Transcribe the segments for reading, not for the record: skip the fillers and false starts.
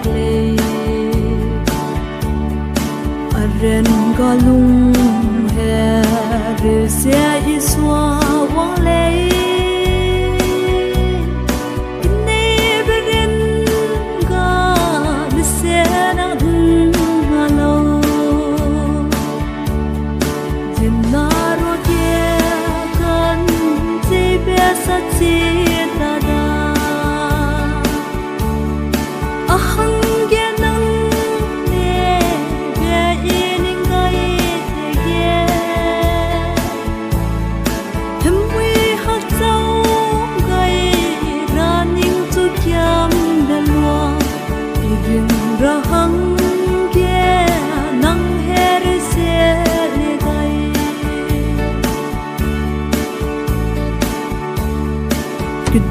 lệ ren ga lung he re se i swa wang lệ ne beren ga de se na dun ma lo jin na ro ke kan je be sa chi ta da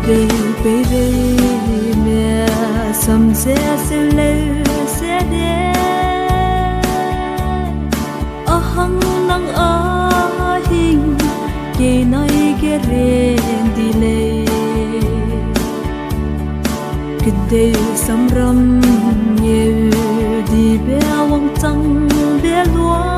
Day baby me some se le se de a hang nang a hing ke nai ke re di le ke day sam ram ye di be wang chang be lua